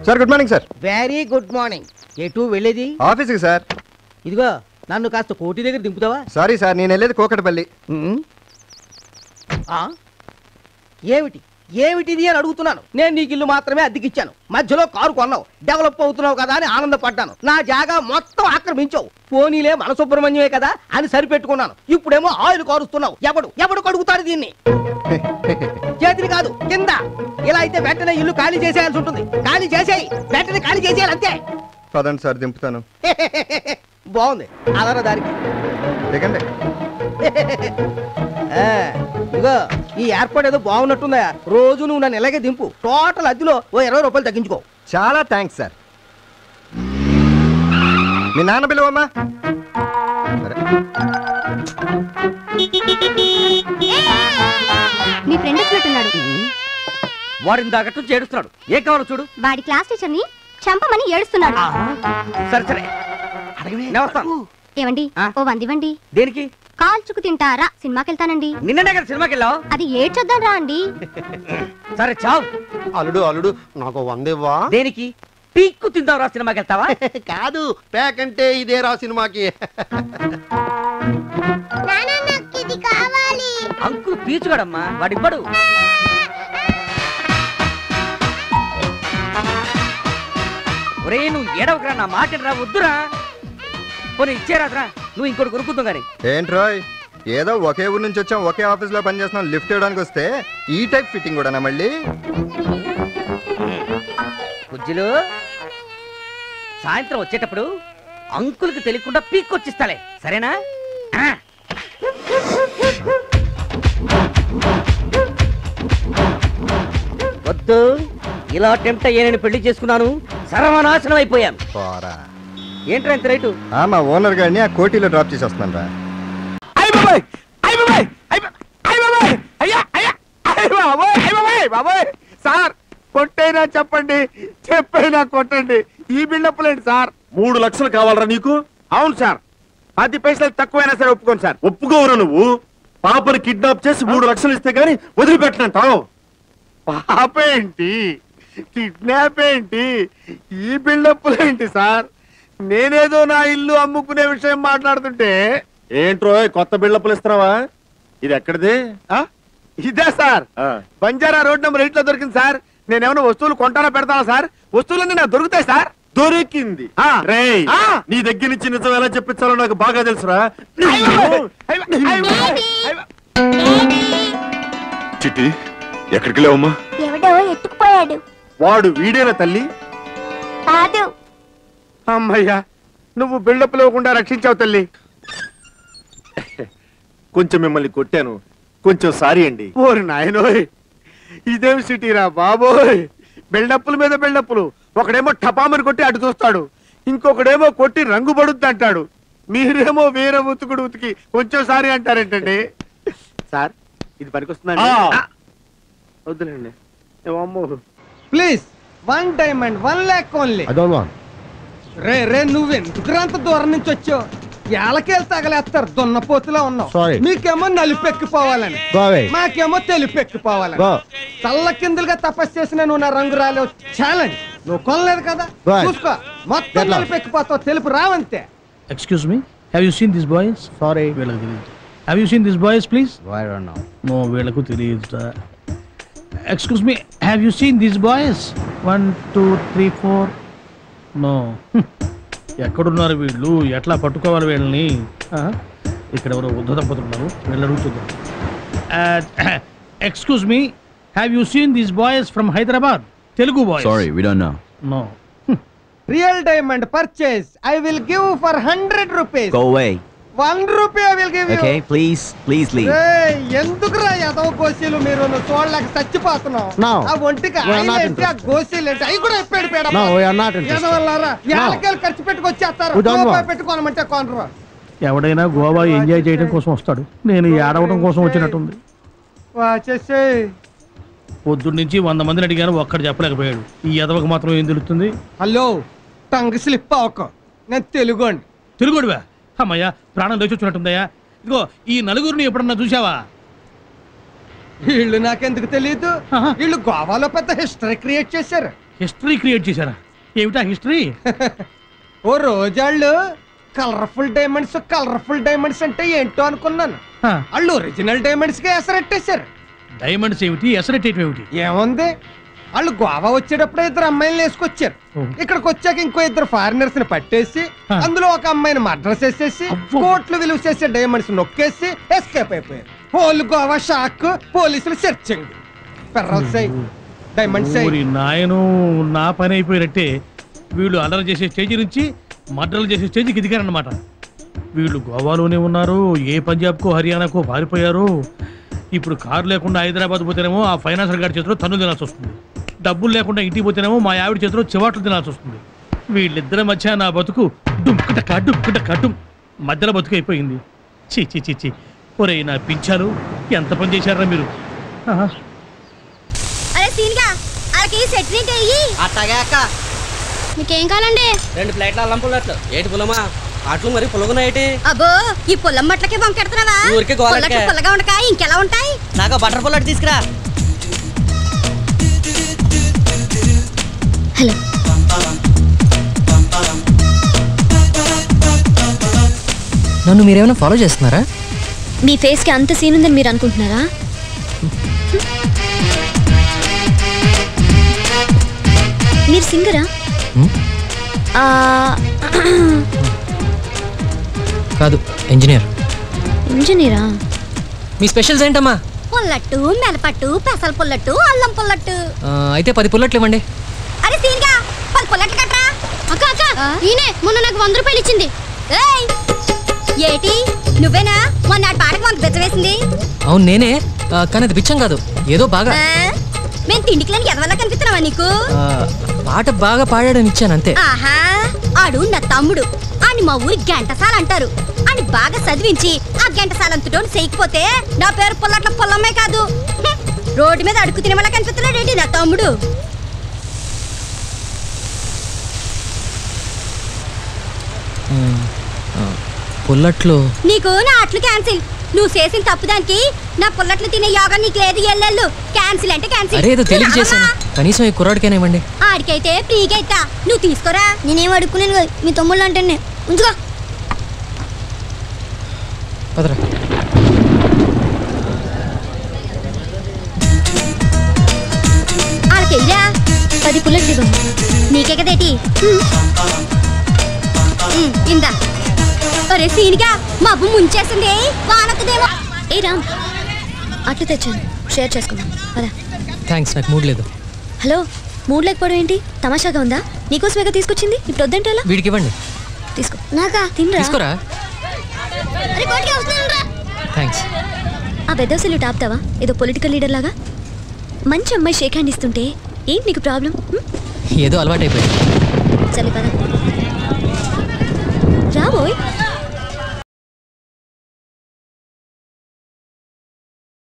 Sir good morning sir. Very good morning. ఎటు వెళ్ళేది? ఆఫీస్కి సార్. ఇదిగో నన్ను కాస్త కోటి దగ్గర దింపుతావా? సారీ సార్, నేను వెళ్ళేది కోకటపల్లి. ఏమిటి ఏమిటిది అని అడుగుతున్నాను. నేను నీకు ఇల్లు మాత్రమే అద్దెకిచ్చాను, మధ్యలో కారు కొన్నావు, డెవలప్ అవుతున్నావు కదా అని ఆనందపడ్డాను. నా జాగా మొత్తం ఆక్రమించావు. పోనీలే మన సుబ్రహ్మణ్యమే కదా అని సరిపెట్టుకున్నాను. ఇప్పుడేమో ఆయిల్ కారుస్తున్నావు. ఎవడు కడుగుతాడు దీన్ని? చేతిని కాదు కింద. ఇలా అయితే వెంటనే ఇల్లు ఖాళీ చేసేయాల్సి ఉంటుంది. ఖాళీ చేసేయి, వెంటనే ఖాళీ చేసేయాలి అంతే. పదండి సార్, దింపుతాను. బాగుంది, అదరా దానికి. దిగండి. ఇదిగో ఈ ఏర్పాటు ఏదో బాగున్నట్టుందా? రోజు నువ్వు నన్ను ఇలాగే దింపు. టోటల్ అద్దెలో ఓ 20 రూపాయలు తగ్గించుకో. చాలా థ్యాంక్స్ సార్. మీ నాన్న పిలువమ్మా. మీ ఫ్రెండ్ వచ్చినట్టున్నాడు. వాడిని దాకట్టు చేడుస్తున్నాడు. ఏ కావాలో చూడు. వాడి క్లాస్ టీచర్ ని చంపమని ఏడుస్తున్నాడు. సరే సరే ఏవండి, ఓ 100 ఇవ్వండి. దేనికి? కాల్చుకు తింటారా సినిమాకి వెళ్తానండి. నిన్ననే కదా సినిమాకి వెళ్ళావు. అది ఏడ్చొద్దాం రా అండి. సరే చావు. అల్లుడు నాకు 100 ఇవ్వా? దేనికి? పీక్కు తిందావురా సినిమాకి వెళ్తావా? కాదు, ప్యాక్ అంటే ఇదే రా సినిమాకి. అంకుల్ పీచుగాడమ్మా, వాడివ్వడు. ఒరే నువ్వు ఏడవకరా, నా మాట రా, వద్దురా. పోనీ ఇచ్చేరాదురా, నువ్వు ఇంకోటి కొనుక్కుందాం గానీ. ఏంటి రోయ్, ఏదో ఒకే ఊరు నుంచి వచ్చాం, ఒకే ఆఫీస్ లో పనిచేస్తున్నాం, లిఫ్ట్ ఇవ్వడానికి వస్తే ఈ టైప్ ఫిట్టింగ్ కూడా మళ్ళీ. బుజ్జిలు, సాయంత్రం వచ్చేటప్పుడు అంకుల్కి తెలియకుండా పీక్కొచ్చిస్తాలే, సరేనా? వద్దు, ఇలా టెంప్ట్ అయ్యే నేను పెళ్లి చేసుకున్నాను, సర్వనాశనం అయిపోయాను. ఏంట్రా ఇంత రైటు? మా ఓనర్ గారిని ఆ కోటిలో డ్రాప్ చేసి వస్తున్నాను రా. సార్ కొట్టైనా చెప్పండి, చెప్పైనా కొట్టండి. ఈ బిల్డప్లేండి సార్. 3 లక్షలు కావాలరా నీకు? అవును సార్, 10 పైసలు తక్కువైనా సరే ఒప్పుకోను సార్. ఒప్పుకోవరా నువ్వు? పాపని కిడ్నాప్ చేసి 3 లక్షలు ఇస్తే గానీ వదిలిపెట్టనంటావు. పాప ఏంటి, కిడ్నాప్ ఏంటి, ఈ బిల్డప్లేంటి సార్? నేనేదో నా ఇల్లు అమ్ముకునే విషయం మాట్లాడుతుంటే ఏంట్రో కొత్త బిల్డప్లు ఇస్తున్నావా? ఇది ఎక్కడిది? ఇదే సార్, బంజారా రోడ్ నెంబర్ 8 లో దొరికింది సార్. నేనేమైనా వస్తువులు కొంటానా పెడతానా సార్? వస్తువులన్నీ నాకు దొరుకుతాయి సార్. దొరికింది. నీ దగ్గర నుంచి నిజం ఎలా చెప్పించాలో నాకు బాగా తెలుసురా. చిట్టి, ఎక్కడికి లేవమ్మా? ఎవడో ఎత్తుకుపోయాడు. వాడు వీడేనా తల్లి? కాదు. అమ్మయ్యా, నువ్వు బిల్డప్ లేకుండా రక్షించావు తల్లి. కొంచెం మిమ్మల్ని కొట్టాను, కొంచెం సారీ అండి. ఓరి నాయనోయ్, ఇదేం సిటీరా బాబోయ్. బిల్డప్పుల మీద బిల్డప్పులు. ఒకడేమో టపామని కొట్టి అటు చూస్తాడు, ఇంకొకడేమో కొట్టి రంగు పడుద్ది అంటాడు. మీరేమో వేరే ఉతుకుడు ఉతికి కొంచెం సారీ అంటారేంటండి? సార్ ఇది పనికొస్తుందండి? వద్దులేండి. Please 1 diamond 1 lakh only. రే నువ్వెందుకు అంత దూరం నుంచి వచ్చావు? ఏళ్ళకేళ్ళు తగలేస్తారు, దున్నపోతులా ఉన్నావు. మీకేమో నలుపెక్కిపోవాలని, మాకేమో తెలుపెక్కిపోవాలని. చల్ల కిందులుగా తపస్సు చేసిన నువ్వు నా రంగు రాలేవు. ఛాలెంజ్. నువ్వు కొనలేదు కదా, చూసుకో, మొత్తం నలుపెక్కిపోతావు, తెలుపు రావంతే. Excuse me, have you seen these boys? Sorry, వీళ్ళకి తెలియదు. Have you seen these boys, please? I don't know. No, వీళ్ళకు తెలియదు. Excuse me, have you seen these boys? 1 2 3 4. No. ఎక్కడున్నారు వీళ్ళు? ఎట్లా పట్టుకోవాలి వీళ్ళని? ఇక్కడ ఎవరో వృద్ధ దంపతులున్నారు, వీళ్ళు అడుగుతున్నారు. Excuse me, have you seen these boys from Hyderabad? Telugu boys. Sorry, we don't know. No. Real diamond purchase. I will give for 100 rupees. Go away. 1 rupee I will give you. Okay, please leave. ఎందుకురా యాదవ గోసీలు మీరు? చూడలేక చచ్చిపోతున్నావు. ఆ ఒంటికి ఆయన ఆ గోసీలు ఏంటి అవి కూడా ఎప్పాడు పేడ. యాదవల్లారా, ఏళ్ళకేళ్ళు ఖర్చు పెట్టుకొచ్చేస్తారు, పెట్టుకోనమంటే కొనరు. ఎవడైనా గోవా ఎంజాయ్ చేయడం కోసం వస్తాడు, నేను ఏడవడం కోసం వచ్చినట్టుంది. పొద్దున్న నుంచి 100 మందిని అడిగాను, ఒక్కడు చెప్పలేకపోయాడు. ఈ ఎదవకు మాత్రం ఏం తెలుస్తుంది? హలో, టంగ్ స్లిప్ అవ్వకు. నేను తెలుగోండి. తెలుగోడివా? అమ్మయ్యా, ప్రాణం లేచొచ్చినట్టుందయ్యా. ఇదిగో ఈ నలుగురిని ఎప్పుడన్నా చూసావా? వీళ్ళు నాకెందుకు తెలియదు. వీళ్ళు గోవాలో పెద్ద హిస్టరీ క్రియేట్ చేశారు. హిస్టరీ క్రియేట్ చేశారా? ఏమిటా హిస్టరీ? ఓ రోజాళ్ళు కలర్ఫుల్ డైమండ్స్ అంటే ఏంటో అనుకున్నాను. వాళ్ళు ఒరిజినల్ డైమండ్స్ కి ఎసరెట్టేశారు. డైమండ్స్ ఏమిటి, ఎసరెట్టేయటం ఏమిటి? ఏముంది, వాళ్ళు గోవా వచ్చేటప్పుడు 2 అమ్మాయిలు వేసుకొచ్చారు. ఇక్కడికి వచ్చాక ఇంకో 2 ఫారినర్స్ ని పట్టేసి అందులో ఒక అమ్మాయిని మర్డర్ చేసేసి కోట్లు విలువ చేసే డైమండ్స్ నొక్కేసి ఎస్కేప్ అయిపోయారు. హోల్ గోవా షాక్, పోలీసులు సెర్చింగ్. డైమండ్స్ నాయను నా పని అయిపోయినట్టే. వీళ్ళు అల్లరి చేసే స్టేజ్ నుంచి మర్డర్లు చేసే స్టేజ్కి ఎదిగారన్నమాట. వీళ్ళు గోవాలోనే ఉన్నారు, ఏ పంజాబ్కో హర్యానాకో పారిపోయారు. ఇప్పుడు కారు లేకుండా హైదరాబాద్ పోతేనేమో ఆ ఫైనాన్సర్ గారి చేతిలో తన్ను తినాల్సి వస్తుంది. డబ్బులు లేకుండా ఇంటికి పోతేనేమో మా ఆవిడ చేతిలో చివాట్లు తినాల్సి వస్తుంది. వీళ్ళిద్దరి మధ్య నా బతుకు డుమ్ మధ్యలో బతుకు అయిపోయింది. చీ. ఒరే నా పింఛాలు ఎంత పని చేశారా మీరు? అరే సీన్గా అరకి చట్నీ చెయ్యి. అట్టగా అక్క, మీకేం కావాలండి? 2 ప్లేట్ల అల్లం పుల్లట్లు. ఏటి పుల్లమా? అట్లు మరి పుల్లగున్నాయేటి? అబ్బో, ఈ పుల్లం మట్లకే పంకెడుతున్నావా? ఊరికే గోలకే. పుల్లట్లు పుల్లగా ఉండక ఇంకెలా ఉంటాయి? నాకు బటర్ పుల్లట్ తీసుకురా. హలో, నన్ను మీరేమైనా ఫాలో చేస్తున్నారా? మీ ఫేస్ కి అంత సీన్ ఉందని మీరు అనుకుంటున్నారా? మీరు సింగరా? కాదు, ఇంజనీర్. ఇంజనీరా? మీ స్పెషల్స్ ఏంటమ్మా? పుల్లట్టు, మెలపట్టు, పెసల పుల్లట్టు, అల్లం పుల్లట్టు. అయితే 10 పుల్లట్లు ఇవ్వండి. అరే సీన్గా 10 పుల్లట్లు కట్టరా. అక్క ఈయనే మొన్న నాకు 100 రూపాయలు ఇచ్చింది. ఏయ్, ఏటి నువ్వేనా మొన్న ఆ పాటకు మనకు బెచ్చవేసింది? అవును నేనే, కానీ అది పిచ్చం కాదు, ఏదో బాగా. మేము తిండికి లేని ఎదవల్లా కనిపిస్తున్నావా నీకు? పాట బాగా పాడాడని ఇచ్చాను అంతే. ఆహా, ఆడు నా తమ్ముడు అని మా ఊరి గంటసాల అంటారు. అని బాగా చదివించి ఆ గంటసాలంతటో చేయకపోతే నా పేరు పుల్లట్ల పొల్లమ్మే కాదు. రోడ్డు మీద అడుగు తినే వాళ్ళ కనిపిస్తున్నాడేంటి నా తమ్ముడు? పుల్లట్లు నీకు నా అట్లు క్యాన్సిల్. నువ్వు చేసిన తప్పుదానికి నా పుల్లట్లు తినే యోగా నీకు లేదు. ఎల్లెళ్ళు క్యాన్సిల్ అంటే క్యాన్సిల్. అరే ఏదో తెలియక చేశాను, కనీసం ఈ కుర్రాడికైనా ఇవ్వండి. ఆడికైతే ఫ్రీగా ఇస్తా, నువ్వు తీసుకోరా. నేనేం అడుక్కునేది కాదు, మీ తమ్ముళ్ళు అంటే ఉంచుకో. పదరా. ఆడకెయ్యరా 10 పుల్లట్లు ఇవ్వ. నీకే కదేటి ఇందా. ఒరే సీనిగా మబ్బు ముంచేసింది, వానకుదేమో. ఏ రామ్, అట్లు తెచ్చాను, షేర్ చేసుకుందాం పదా. థ్యాంక్స్, నాకు మూడ్ లేదు. హలో, మూడ్ లేకపోవడం ఏంటి? తమాషాగా ఉందా? నీకోసమేగా తీసుకొచ్చింది, ఇప్పుడు వద్దంటే ఎలా? వీడికి ఇవ్వండి. తీసుకో. నాకా? తినరా? తీసుకోరా. థ్యాంక్స్. ఆ పెద్దసలు టాప్తావా ఏదో పొలిటికల్ లీడర్ లాగా? మంచి అమ్మాయి షేక్ హ్యాండ్ ఇస్తుంటే ఏంటి నీకు ప్రాబ్లం? ఏదో అలవాటైపోయింది. చలి పద రాబోయ్.